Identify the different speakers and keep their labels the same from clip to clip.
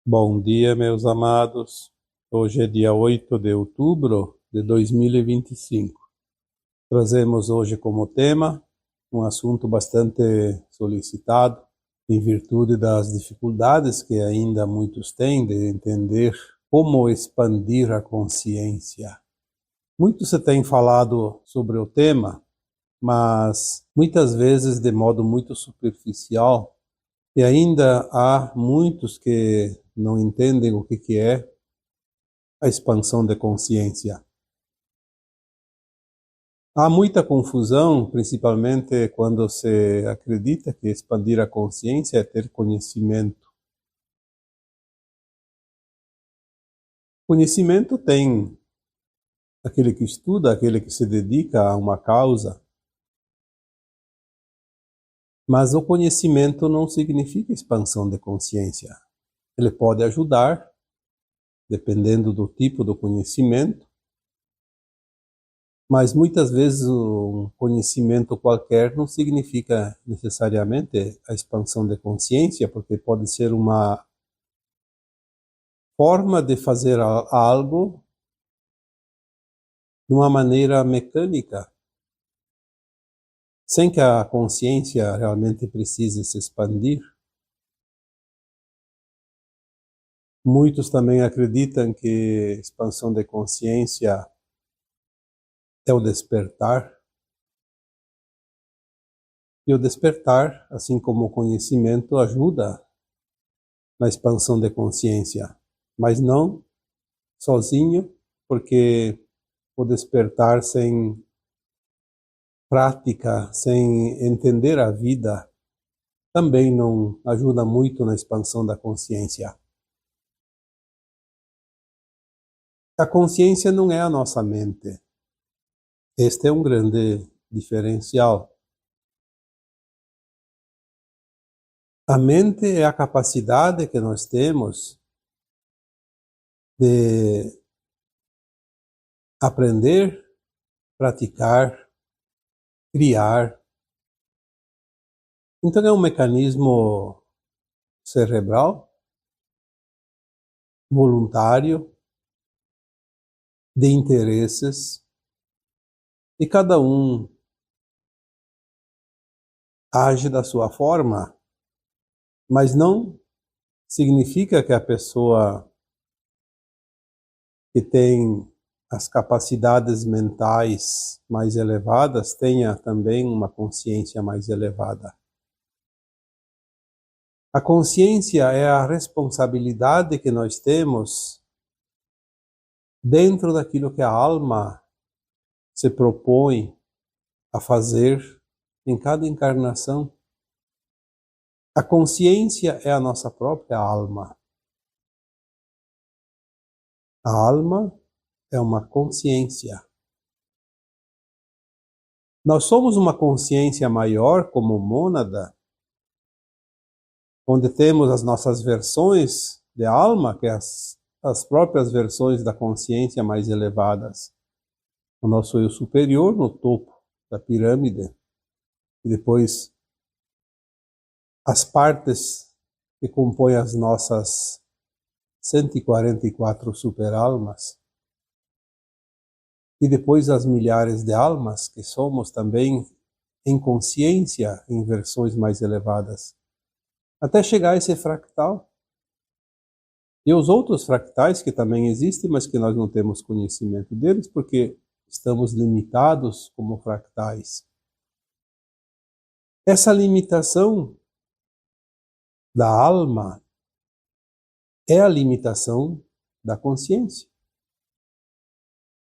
Speaker 1: Bom dia, meus amados. Hoje é dia 8 de outubro de 2025. Trazemos hoje como tema um assunto bastante solicitado, em virtude das dificuldades que ainda muitos têm de entender como expandir a consciência. Muito se tem falado sobre o tema, mas muitas vezes de modo muito superficial. E ainda há muitos que não entendem o que é a expansão de consciência. Há muita confusão, principalmente quando se acredita que expandir a consciência é ter conhecimento. Conhecimento tem aquele que estuda, aquele que se dedica a uma causa, mas o conhecimento não significa expansão de consciência. Ele pode ajudar, dependendo do tipo do conhecimento, mas muitas vezes um conhecimento qualquer não significa necessariamente a expansão de consciência, porque pode ser uma forma de fazer algo de uma maneira mecânica, sem que a consciência realmente precise se expandir. Muitos também acreditam que expansão de consciência é o despertar. E o despertar, assim como o conhecimento, ajuda na expansão de consciência, mas não sozinho, porque o despertar sem prática, sem entender a vida, também não ajuda muito na expansão da consciência. A consciência não é a nossa mente. Este é um grande diferencial. A mente é a capacidade que nós temos de aprender, praticar, criar. Então é um mecanismo cerebral, voluntário, de interesses, e cada um age da sua forma, mas não significa que a pessoa que tem as capacidades mentais mais elevadas tenha também uma consciência mais elevada. A consciência é a responsabilidade que nós temos dentro daquilo que a alma se propõe a fazer em cada encarnação. A consciência é a nossa própria alma. A alma é uma consciência. Nós somos uma consciência maior como mônada, onde temos as nossas versões de alma, que é as próprias versões da consciência mais elevadas. O nosso eu superior no topo da pirâmide, e depois as partes que compõem as nossas 144 superalmas, e depois as milhares de almas que somos também em consciência em versões mais elevadas, até chegar a esse fractal. E os outros fractais que também existem, mas que nós não temos conhecimento deles, porque estamos limitados como fractais. Essa limitação da alma é a limitação da consciência.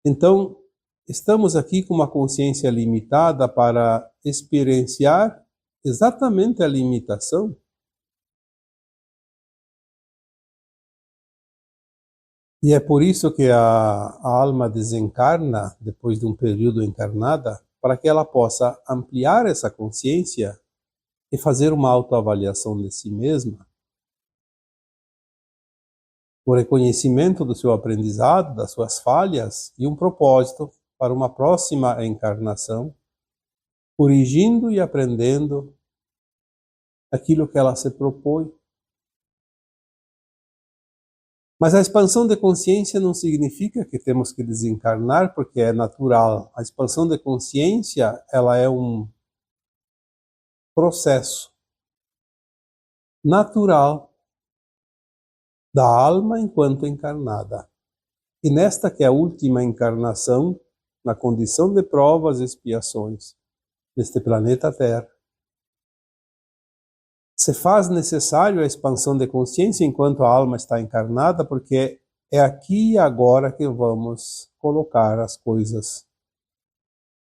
Speaker 1: Então, estamos aqui com uma consciência limitada para experienciar exatamente a limitação. E é por isso que a alma desencarna depois de um período encarnada, para que ela possa ampliar essa consciência e fazer uma autoavaliação de si mesma, o reconhecimento do seu aprendizado, das suas falhas e um propósito para uma próxima encarnação, corrigindo e aprendendo aquilo que ela se propõe. Mas a expansão de consciência não significa que temos que desencarnar, porque é natural. A expansão de consciência, ela é um processo natural da alma enquanto encarnada. E nesta que é a última encarnação, na condição de provas e expiações, neste planeta Terra, se faz necessário a expansão de consciência enquanto a alma está encarnada, porque é aqui e agora que vamos colocar as coisas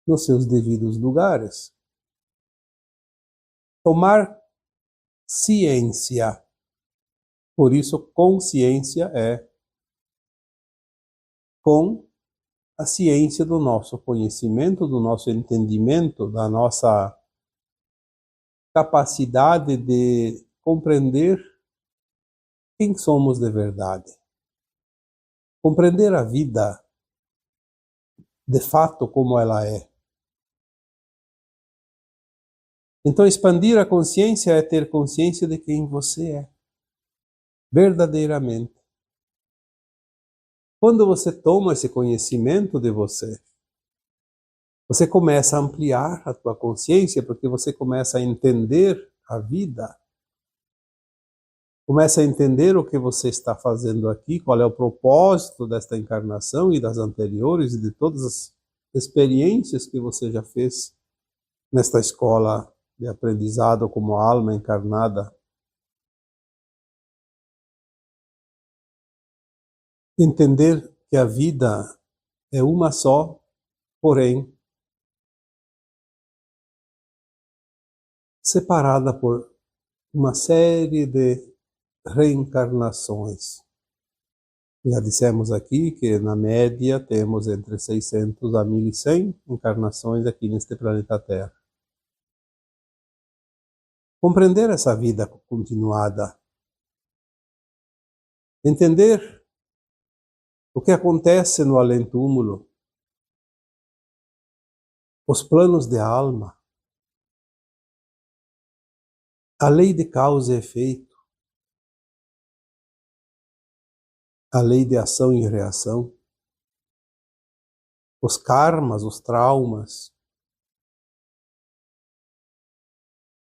Speaker 1: nos seus devidos lugares. Tomar ciência. Por isso, consciência é com a ciência do nosso conhecimento, do nosso entendimento, da nossa capacidade de compreender quem somos de verdade. Compreender a vida de fato como ela é. Então, expandir a consciência é ter consciência de quem você é, verdadeiramente. Quando você toma esse conhecimento de você, você começa a ampliar a tua consciência, porque você começa a entender a vida. Começa a entender o que você está fazendo aqui, qual é o propósito desta encarnação e das anteriores e de todas as experiências que você já fez nesta escola de aprendizado como alma encarnada. Entender que a vida é uma só, porém separada por uma série de reencarnações. Já dissemos aqui que na média temos entre 600 a 1100 encarnações aqui neste planeta Terra. Compreender essa vida continuada, entender o que acontece no além-túmulo, os planos de alma, a lei de causa e efeito, a lei de ação e reação, os karmas, os traumas,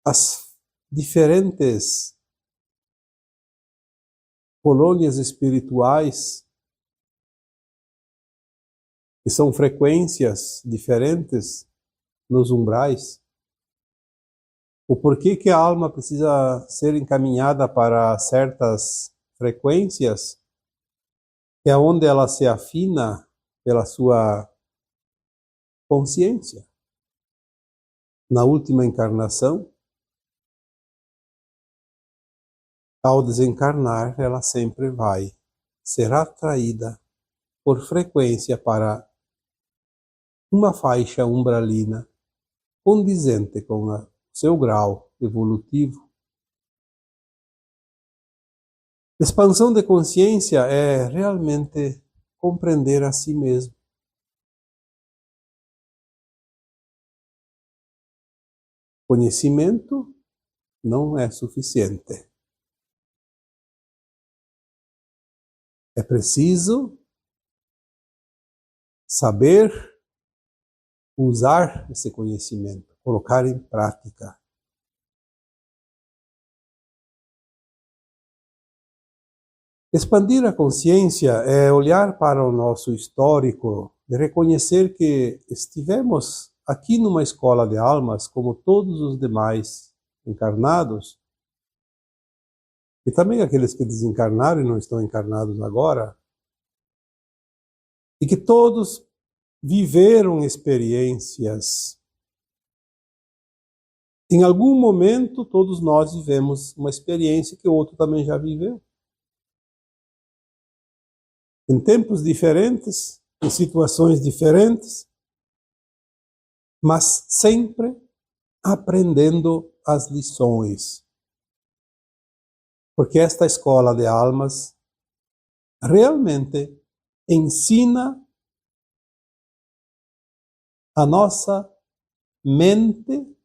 Speaker 1: as diferentes colônias espirituais, que são frequências diferentes nos umbrais, o porquê que a alma precisa ser encaminhada para certas frequências, que é onde ela se afina pela sua consciência. Na última encarnação, ao desencarnar, ela sempre vai ser atraída por frequência para uma faixa umbralina condizente com o seu grau evolutivo. Expansão de consciência é realmente compreender a si mesmo. Conhecimento não é suficiente. É preciso saber usar esse conhecimento, colocar em prática. Expandir a consciência é olhar para o nosso histórico e reconhecer que estivemos aqui numa escola de almas como todos os demais encarnados, e também aqueles que desencarnaram e não estão encarnados agora, e que todos viveram experiências. Em algum momento, todos nós vivemos uma experiência que o outro também já viveu. Em tempos diferentes, em situações diferentes, mas sempre aprendendo as lições. Porque esta escola de almas realmente ensina a nossa mente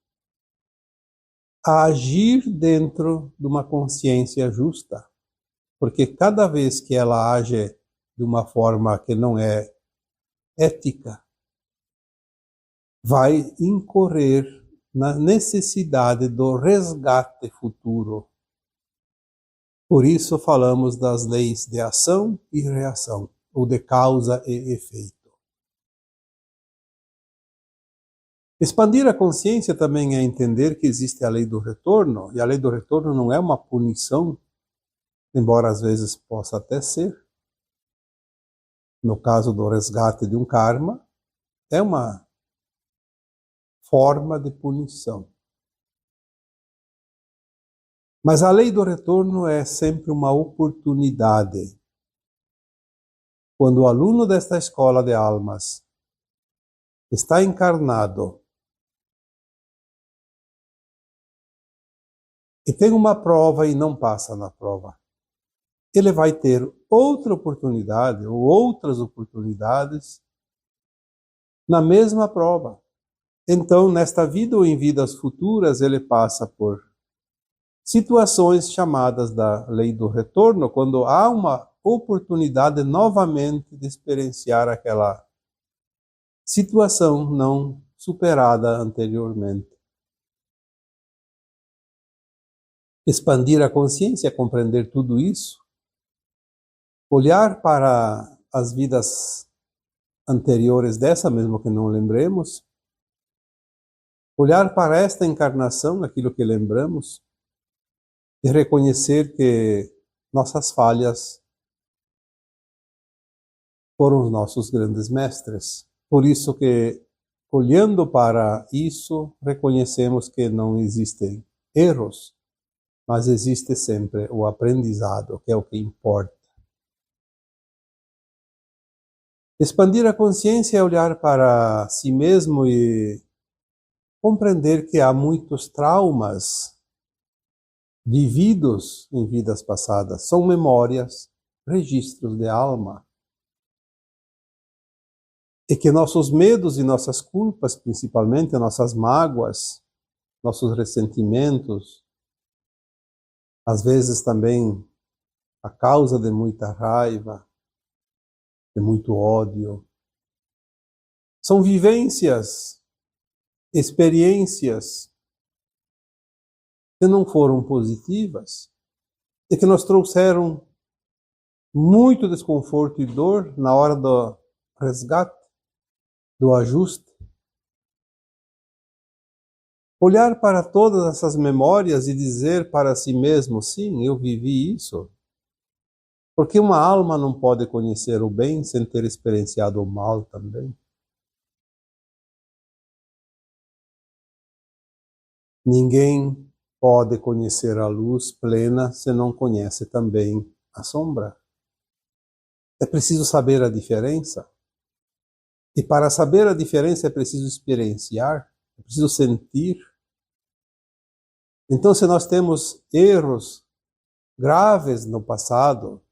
Speaker 1: a agir dentro de uma consciência justa. porque cada vez que ela age de uma forma que não é ética, vai incorrer na necessidade do resgate futuro. Por isso falamos das leis de ação e reação, ou de causa e efeito. Expandir a consciência também é entender que existe a lei do retorno, e a lei do retorno não é uma punição, embora às vezes possa até ser. No caso do resgate de um karma, é uma forma de punição. Mas a lei do retorno é sempre uma oportunidade. Quando o aluno desta escola de almas está encarnado e tem uma prova e não passa na prova, ele vai ter outra oportunidade ou outras oportunidades na mesma prova. Então, nesta vida ou em vidas futuras, ele passa por situações chamadas da lei do retorno, quando há uma oportunidade novamente de experienciar aquela situação não superada anteriormente. Expandir a consciência, compreender tudo isso, olhar para as vidas anteriores dessa, mesmo que não lembremos, olhar para esta encarnação, aquilo que lembramos, e reconhecer que nossas falhas foram os nossos grandes mestres. Por isso que, olhando para isso, reconhecemos que não existem erros, mas existe sempre o aprendizado, que é o que importa. Expandir a consciência é olhar para si mesmo e compreender que há muitos traumas vividos em vidas passadas. São memórias, registros de alma. E que nossos medos e nossas culpas, principalmente nossas mágoas, nossos ressentimentos, às vezes também a causa de muita raiva, de muito ódio, são vivências, experiências que não foram positivas e que nos trouxeram muito desconforto e dor na hora do resgate, do ajuste. Olhar para todas essas memórias e dizer para si mesmo, sim, eu vivi isso. Porque uma alma não pode conhecer o bem sem ter experienciado o mal também. Ninguém pode conhecer a luz plena se não conhece também a sombra. É preciso saber a diferença. E para saber a diferença é preciso experienciar, é preciso sentir. Então, se nós temos erros graves no passado,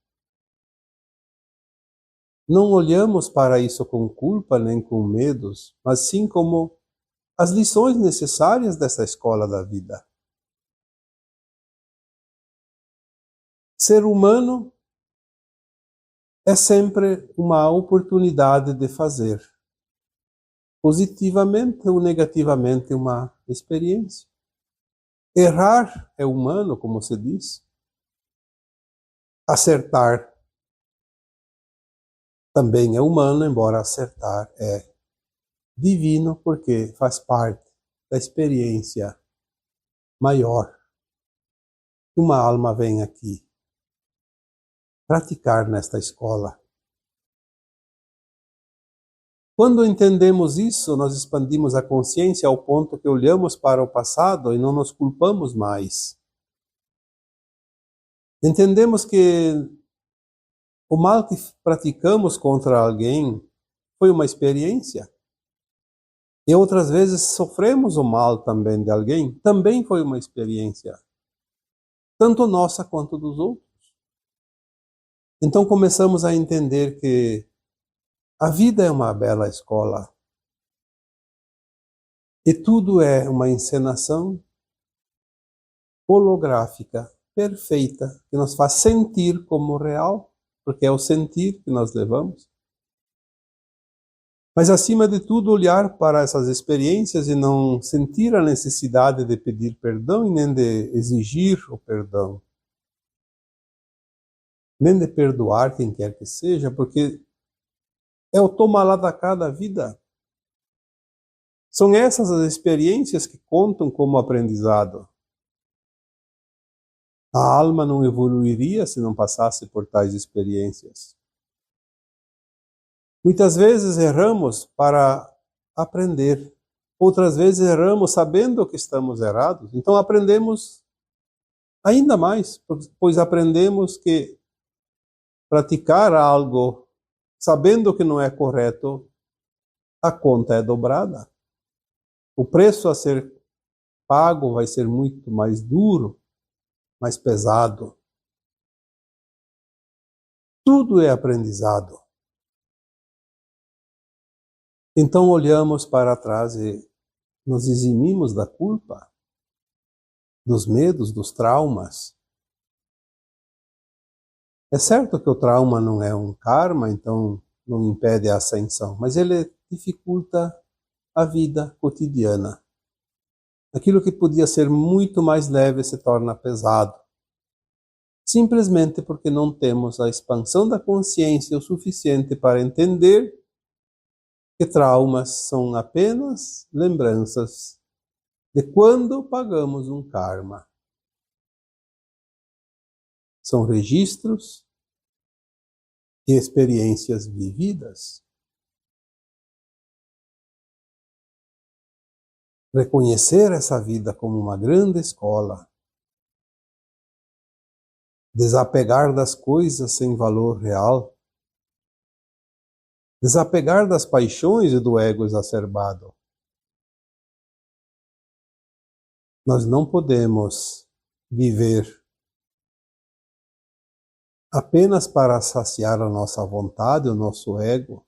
Speaker 1: não olhamos para isso com culpa nem com medos, mas sim como as lições necessárias dessa escola da vida. Ser humano é sempre uma oportunidade de fazer, positivamente ou negativamente, uma experiência. Errar é humano, como se diz. Acertar também é humano, embora acertar é divino, porque faz parte da experiência maior que uma alma vem aqui praticar nesta escola. Quando entendemos isso, nós expandimos a consciência ao ponto que olhamos para o passado e não nos culpamos mais. Entendemos que o mal que praticamos contra alguém foi uma experiência. E outras vezes sofremos o mal também de alguém, também foi uma experiência. Tanto nossa quanto dos outros. Então começamos a entender que a vida é uma bela escola. E tudo é uma encenação holográfica perfeita, que nos faz sentir como real, porque é o sentir que nós levamos. Mas, acima de tudo, olhar para essas experiências e não sentir a necessidade de pedir perdão e nem de exigir o perdão, nem de perdoar quem quer que seja, porque é o toma lá da cá da vida. São essas as experiências que contam como aprendizado. A alma não evoluiria se não passasse por tais experiências. Muitas vezes erramos para aprender. Outras vezes erramos sabendo que estamos errados. Então aprendemos ainda mais, pois aprendemos que praticar algo sabendo que não é correto, a conta é dobrada. O preço a ser pago vai ser muito mais duro, mais pesado. Tudo é aprendizado. Então olhamos para trás e nos eximimos da culpa, dos medos, dos traumas. É certo que o trauma não é um karma, então não impede a ascensão, mas ele dificulta a vida cotidiana. Aquilo que podia ser muito mais leve se torna pesado. Simplesmente porque não temos a expansão da consciência o suficiente para entender que traumas são apenas lembranças de quando pagamos um karma. São registros e experiências vividas. Reconhecer essa vida como uma grande escola. Desapegar das coisas sem valor real. Desapegar das paixões e do ego exacerbado. Nós não podemos viver apenas para saciar a nossa vontade, o nosso ego.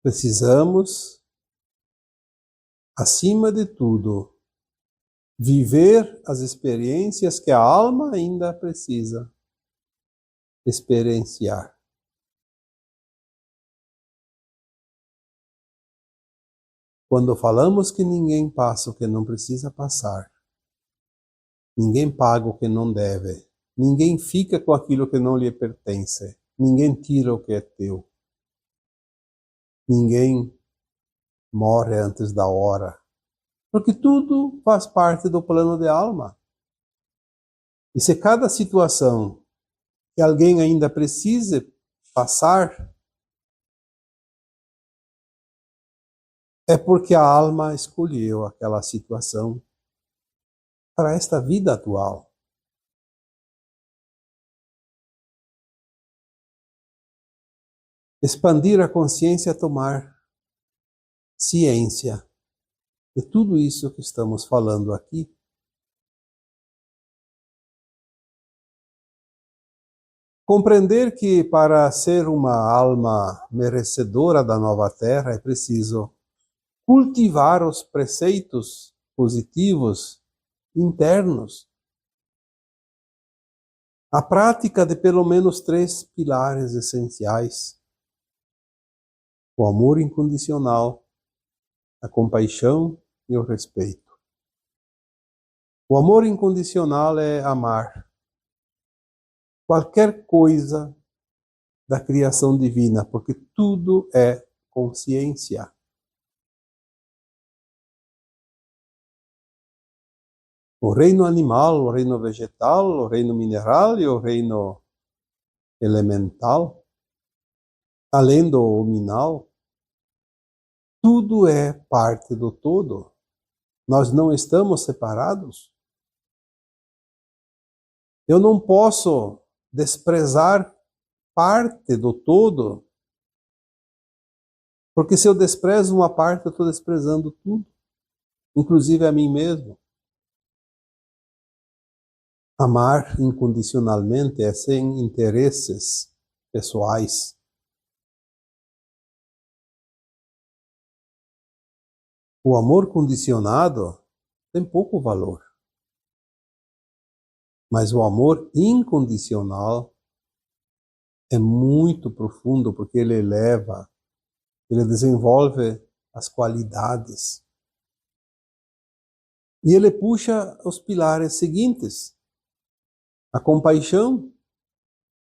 Speaker 1: Precisamos, acima de tudo, viver as experiências que a alma ainda precisa experienciar. Quando falamos que ninguém passa o que não precisa passar, ninguém paga o que não deve, ninguém fica com aquilo que não lhe pertence, ninguém tira o que é teu, ninguém morre antes da hora, porque tudo faz parte do plano de alma. E se cada situação que alguém ainda precise passar, é porque a alma escolheu aquela situação para esta vida atual. Expandir a consciência é tomar ciência de tudo isso que estamos falando aqui. Compreender que para ser uma alma merecedora da nova terra é preciso cultivar os preceitos positivos internos. A prática de pelo menos 3 pilares essenciais: o amor incondicional, a compaixão e o respeito. O amor incondicional é amar qualquer coisa da criação divina, porque tudo é consciência. O reino animal, o reino vegetal, o reino mineral e o reino elemental, além do hominal, tudo é parte do todo. Nós não estamos separados. Eu não posso desprezar parte do todo, porque se eu desprezo uma parte, eu estou desprezando tudo, inclusive a mim mesmo. Amar incondicionalmente é sem interesses pessoais. O amor condicionado tem pouco valor. Mas o amor incondicional é muito profundo, porque ele eleva, ele desenvolve as qualidades. E ele puxa os pilares seguintes: a compaixão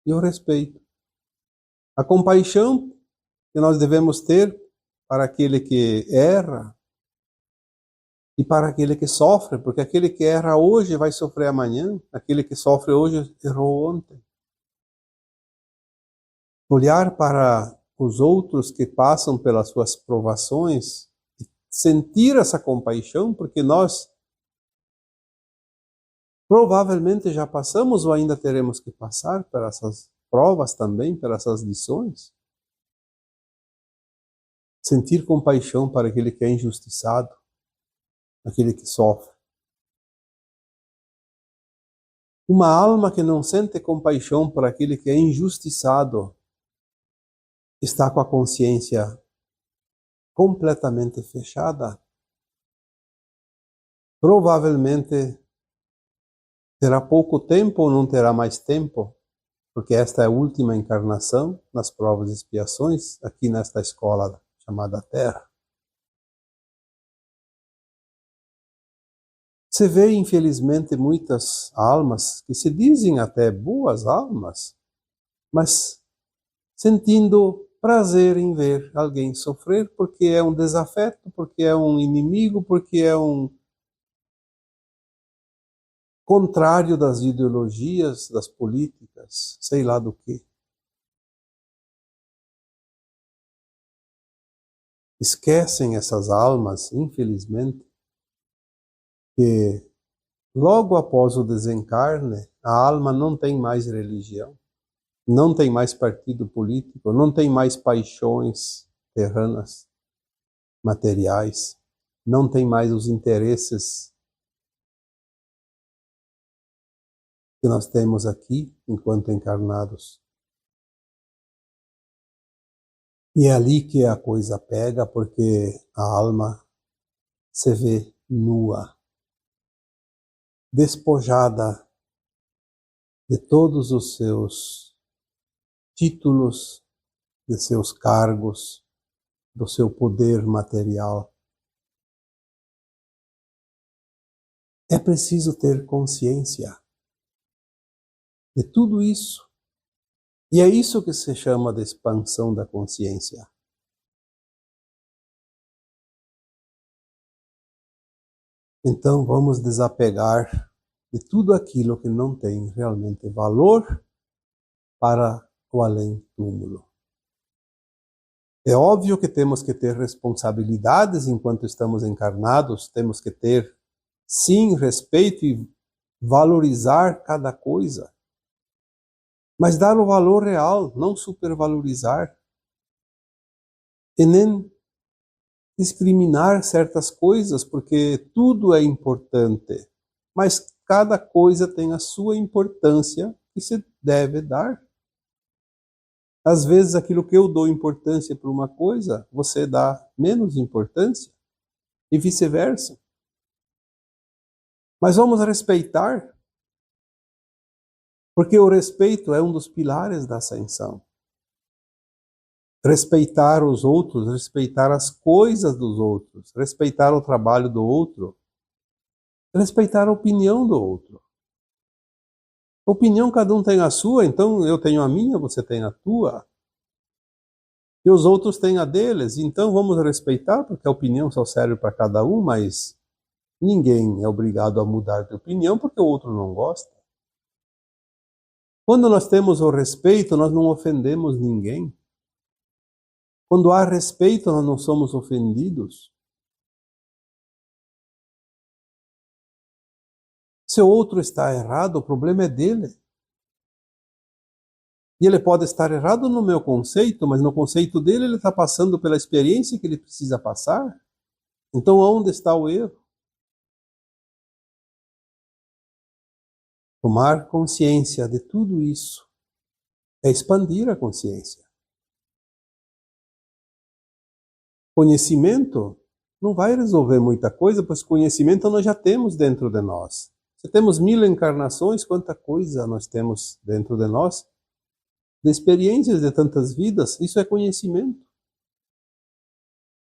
Speaker 1: e o respeito. A compaixão que nós devemos ter para aquele que erra e para aquele que sofre, porque aquele que erra hoje vai sofrer amanhã, aquele que sofre hoje errou ontem. Olhar para os outros que passam pelas suas provações, sentir essa compaixão, porque nós provavelmente já passamos ou ainda teremos que passar por essas provas também, por essas lições. Sentir compaixão para aquele que é injustiçado, aquele que sofre. Uma alma que não sente compaixão por aquele que é injustiçado está com a consciência completamente fechada. Provavelmente terá pouco tempo ou não terá mais tempo, porque esta é a última encarnação nas provas e expiações, aqui nesta escola chamada Terra. Você vê, infelizmente, muitas almas que se dizem até boas almas, mas sentindo prazer em ver alguém sofrer porque é um desafeto, porque é um inimigo, porque é um contrário das ideologias, das políticas, sei lá do que. Esquecem essas almas, infelizmente, que logo após o desencarne, a alma não tem mais religião, não tem mais partido político, não tem mais paixões terranas, materiais, não tem mais os interesses que nós temos aqui enquanto encarnados. E é ali que a coisa pega, porque a alma se vê nua, despojada de todos os seus títulos, de seus cargos, do seu poder material. É preciso ter consciência de tudo isso. E é isso que se chama de expansão da consciência. Então vamos desapegar de tudo aquilo que não tem realmente valor para o além-túmulo. É óbvio que temos que ter responsabilidades enquanto estamos encarnados, temos que ter, sim, respeito e valorizar cada coisa. Mas dar o valor real, não supervalorizar. E nem discriminar certas coisas, porque tudo é importante. Mas cada coisa tem a sua importância que se deve dar. Às vezes aquilo que eu dou importância para uma coisa, você dá menos importância. E vice-versa. Mas vamos respeitar. Porque o respeito é um dos pilares da ascensão. Respeitar os outros, respeitar as coisas dos outros, respeitar o trabalho do outro, respeitar a opinião do outro. Opinião, cada um tem a sua, então eu tenho a minha, você tem a tua. E os outros têm a deles, então vamos respeitar, porque a opinião só serve para cada um, mas ninguém é obrigado a mudar de opinião porque o outro não gosta. Quando nós temos o respeito, nós não ofendemos ninguém. Quando há respeito, nós não somos ofendidos. Se o outro está errado, o problema é dele. E ele pode estar errado no meu conceito, mas no conceito dele ele está passando pela experiência que ele precisa passar. Então, onde está o erro? Tomar consciência de tudo isso é expandir a consciência. Conhecimento não vai resolver muita coisa, pois conhecimento nós já temos dentro de nós. Se temos 1000 encarnações, quanta coisa nós temos dentro de nós, de experiências de tantas vidas, isso é conhecimento.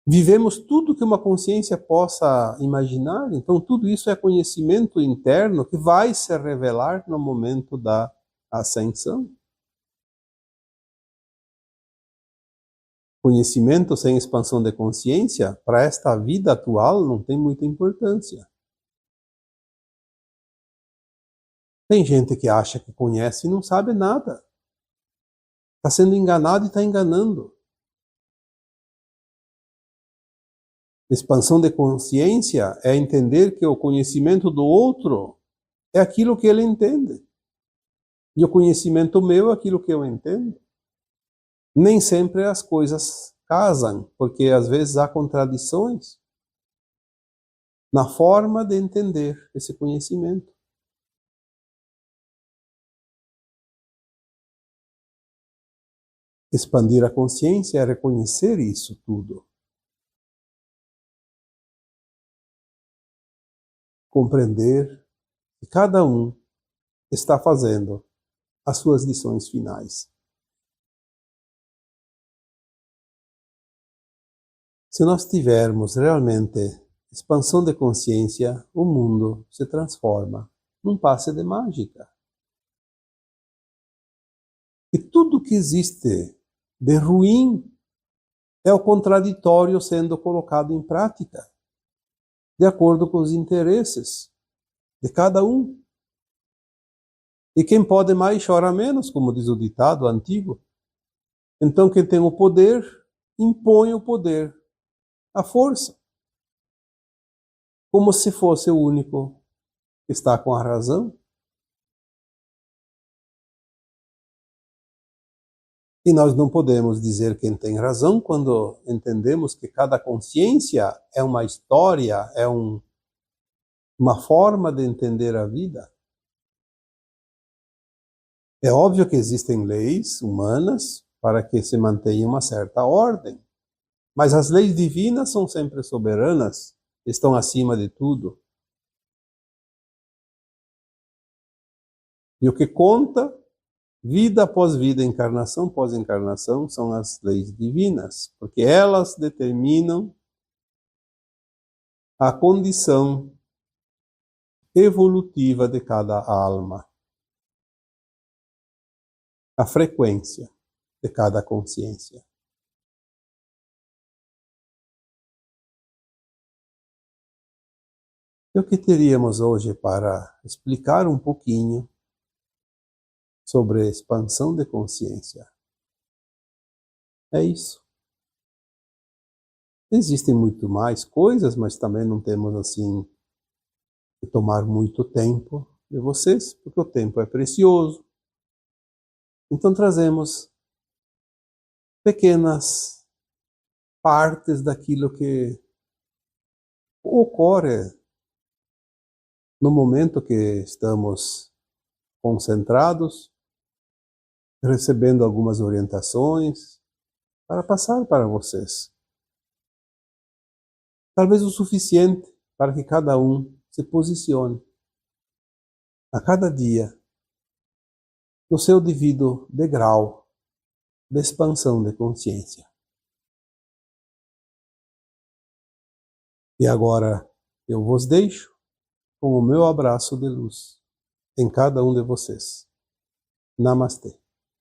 Speaker 1: Vivemos tudo que uma consciência possa imaginar, então tudo isso é conhecimento interno que vai se revelar no momento da ascensão. Conhecimento sem expansão de consciência, para esta vida atual, não tem muita importância. Tem gente que acha que conhece e não sabe nada. Está sendo enganado e está enganando. Expansão de consciência é entender que o conhecimento do outro é aquilo que ele entende. E o conhecimento meu é aquilo que eu entendo. Nem sempre as coisas casam, porque às vezes há contradições na forma de entender esse conhecimento. Expandir a consciência é reconhecer isso tudo. Compreender que cada um está fazendo as suas lições finais. Se nós tivermos realmente expansão de consciência, o mundo se transforma num passe de mágica. E tudo que existe de ruim é o contraditório sendo colocado em prática, de acordo com os interesses de cada um. E quem pode mais chora menos, como diz o ditado antigo. Então quem tem o poder, impõe o poder, a força, como se fosse o único que está com a razão. E nós não podemos dizer quem tem razão quando entendemos que cada consciência é uma história, é uma forma de entender a vida. É óbvio que existem leis humanas para que se mantenha uma certa ordem, mas as leis divinas são sempre soberanas, estão acima de tudo. E o que conta, vida após vida, encarnação após encarnação, são as leis divinas, porque elas determinam a condição evolutiva de cada alma, a frequência de cada consciência. E o que teríamos hoje para explicar um pouquinho sobre a expansão de consciência? É isso. Existem muito mais coisas, mas também não temos assim que tomar muito tempo de vocês, porque o tempo é precioso. Então trazemos pequenas partes daquilo que ocorre no momento que estamos concentrados, recebendo algumas orientações para passar para vocês. Talvez o suficiente para que cada um se posicione a cada dia no seu devido degrau de expansão de consciência. E agora eu vos deixo com o meu abraço de luz em cada um de vocês. Namastê.